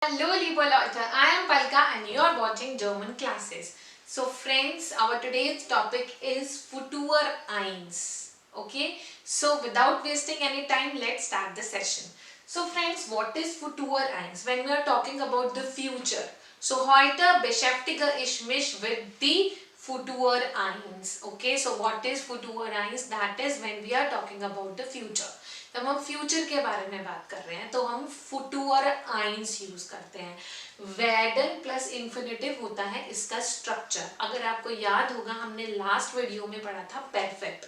Hello, liebe Leute. I am Palka and you are watching German classes. So, friends, our today's topic is Futureins. Okay. So, without wasting any time, let's start the session. So, friends, what is Futureins? When we are talking about the future. So, heute beschäftige ich mich with the Futureins. Okay. So, what is Futureins? That is when we are talking about the future. जब हम future के बारे में बात कर रहे हैं तो हम फुटूअर आइंस यूज करते हैं. वेडन प्लस इन्फिनेटिव होता है इसका स्ट्रक्चर. अगर आपको याद होगा हमने लास्ट वीडियो में पढ़ा था परफेक्ट.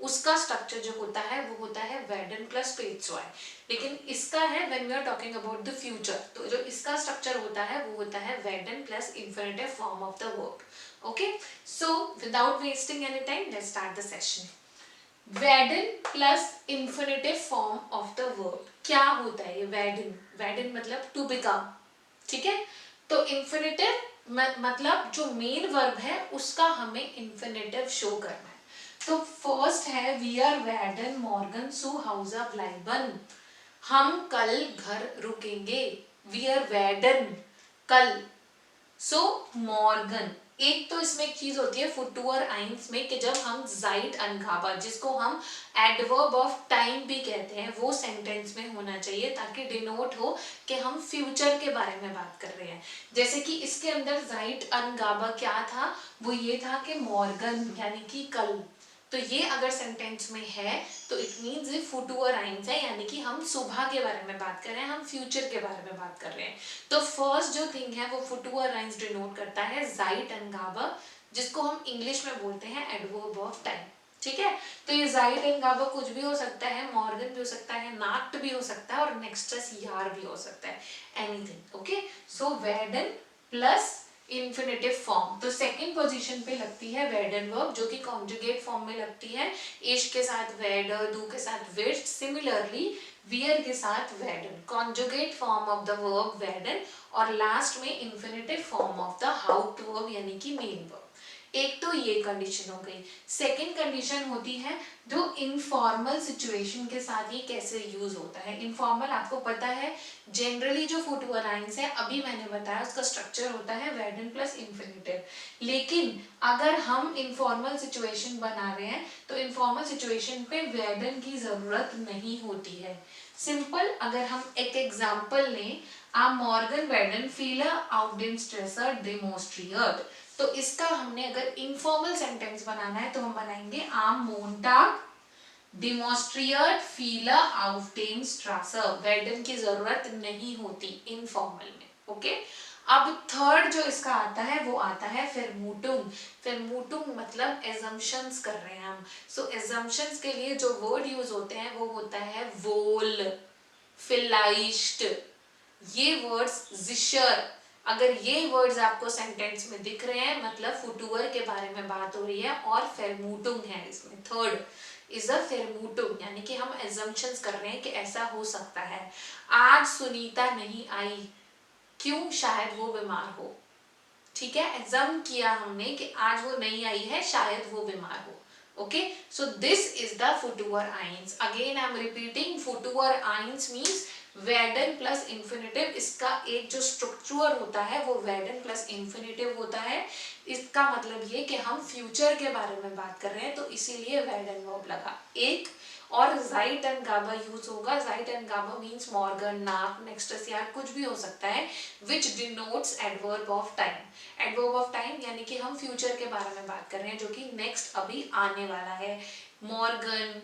उसका स्ट्रक्चर जो होता है वो होता है वेडन प्लस पेट्सवाय. लेकिन इसका है when we are talking about the future. तो जो इसका स्ट्रक्चर होता है वो होता है वेडन plus infinitive form of the verb. Okay. So without wasting any time let's start the session. वेडन plus infinitive form of the verb. क्या होता है ये वेडन? वेडन मतलब टू बिकम. ठीक है. तो इन्फिनेटिव मतलब जो मेन वर्ब है उसका हमें इन्फिनेटिव शो करना है. तो फर्स्ट है वी आर वेडन मॉर्गन सो हाउसा ब्लाइबन. हम कल घर रुकेंगे. वी आर वेडन कल. सो मॉर्गन. एक तो इसमें एक चीज होती है फुटूअर आइंस में कि जब हम जाइट अनगाबा जिसको हम एडवर्ब ऑफ टाइम भी कहते हैं वो सेंटेंस में होना चाहिए ताकि डिनोट हो कि हम फ्यूचर के बारे में बात कर रहे हैं. जैसे कि इसके अंदर जाइट अनगाबा क्या था? वो ये था कि मॉर्गन यानी कि कल. तो ये अगर सेंटेंस में है तो इट मीन्स ये फुटूअर आइंस है यानी कि हम सुबह के बारे में बात कर रहे हैं, हम फ्यूचर के बारे में बात कर रहे हैं. तो फर्स्ट जो थिंग है वो फुटूअर आइंस डिनोट करता है जाइट अनगाबा जिसको हम इंग्लिश में बोलते हैं एडवर्ब ऑफ टाइम. ठीक है. तो ये जाइट अनगाबा कुछ भी हो सकता है, मॉर्गन भी हो सकता है, नाक्ट भी हो सकता है और नेक्स्टस यार भी हो सकता है. एनीथिंग. ओके. सो वेडन प्लस इन्फिनेटिव फॉर्म. तो सेकंड पोजीशन पे लगती है वेडन वर्ब जो कि कॉन्जुगेट फॉर्म में लगती है. इश के साथ वेडर, डू के साथ विस्ट. सिमिलरली वियर के साथ वेडन. Conjugate form of the verb वेडन और लास्ट में इन्फिनेटिव फॉर्म ऑफ द हाउट वर्ब यानी कि मेन वर्ब. एक तो ये कंडीशन हो गई. सेकंड कंडीशन होती है जो इनफॉर्मल सिचुएशन के साथ ये कैसे यूज होता है. इनफॉर्मल आपको पता है जनरली जो फुटूअर आइंस है अभी मैंने बताया उसका स्ट्रक्चर होता है वेडन प्लस इन्फिनेटिव. लेकिन अगर हम इनफॉर्मल सिचुएशन बना रहे हैं तो इनफॉर्मल सिचुएशन पे वेडन की जरूरत नहीं होती है. सिंपल अगर हम एक एग्जाम्पल लें, आ मॉर्गन वेडन फील आउट डेम स्ट्रेसर डेमोस्ट्रियर्ड. तो इसका हमने अगर इनफॉर्मल सेंटेंस बनाना है तो हम बनाएंगे आम मोन्टाग डिमॉन्स्ट्रियर्ड फीला आउफ डेम स्ट्रासर. वेडन की जरूरत नहीं होती इनफॉर्मल में. ओके. अब थर्ड जो इसका आता है वो आता है फेरमूटुंग. फेरमूटुंग मतलब एजम्पशंस कर रहे हैं हम. सो एजम्पशंस के लिए जो वर्ड यूज होते हैं वो होता है वोल, फिलाइस्ट. ये वर्ड्स जिशर. अगर ये वर्ड्स आपको सेंटेंस में दिख रहे हैं मतलब फुटूअर के बारे में बात हो रही है और फेरमूटुंग है इसमें. थर्ड इज अ फेरमूटुंग यानी कि हम एजम्पशंस कर रहे हैं कि ऐसा हो सकता है. आज सुनीता नहीं आई. क्यों? शायद वो बीमार हो. ठीक है. एग्जाम किया हमने कि आज वो नहीं आई है, शायद वो बीमार हो. Okay. So this is the फुटूअर आइंस. अगेन आई एम रिपीटिंग फुटूअर आइंस मीन्स वेडन प्लस इन्फिनेटिव. इसका एक जो स्ट्रक्चर होता है वो वेडन प्लस इन्फिनेटिव होता है. इसका मतलब ये कि हम फ्यूचर के बारे में बात कर रहे हैं तो इसीलिए वेडन वर्ब लगा एक. और जाइट एंड गाबा यूज होगा. जाइट एंड गाबा मीन्स मॉर्गन, नाक, नेक्स्टस यार कुछ भी हो सकता है विच denotes adverb of time. Adverb of time यानी कि हम फ्यूचर के बारे में बात कर रहे हैं जो कि नेक्स्ट अभी आने वाला है. मॉर्गन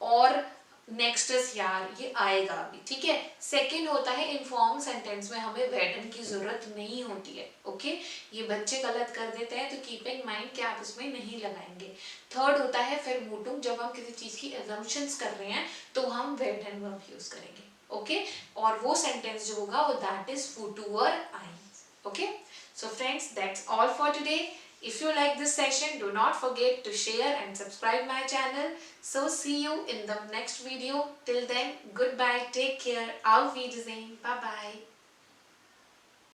और नेक्स्टस यार ये आएगा अभी. ठीक है. सेकंड होता है इनफॉर्म सेंटेंस में हमें वेडन की जरूरत नहीं होती है. ओके. ये बच्चे गलत कर देते हैं तो कीप इन माइंड कि आप इसमें नहीं लगाएंगे. थर्ड होता है फेरमूटुंग. जब हम किसी चीज की एजम्पशंस कर रहे हैं तो हम वेडन वर्ब यूज करेंगे. ओके. और वो सेंटेंस जो होगा वो दैट इज फुटूअर आइंस. Okay. So friends, that's all for today. If you like this session, do not forget to share and subscribe my channel. So see you in the next video. Till then, goodbye, take care, auf Wiedersehen, bye bye.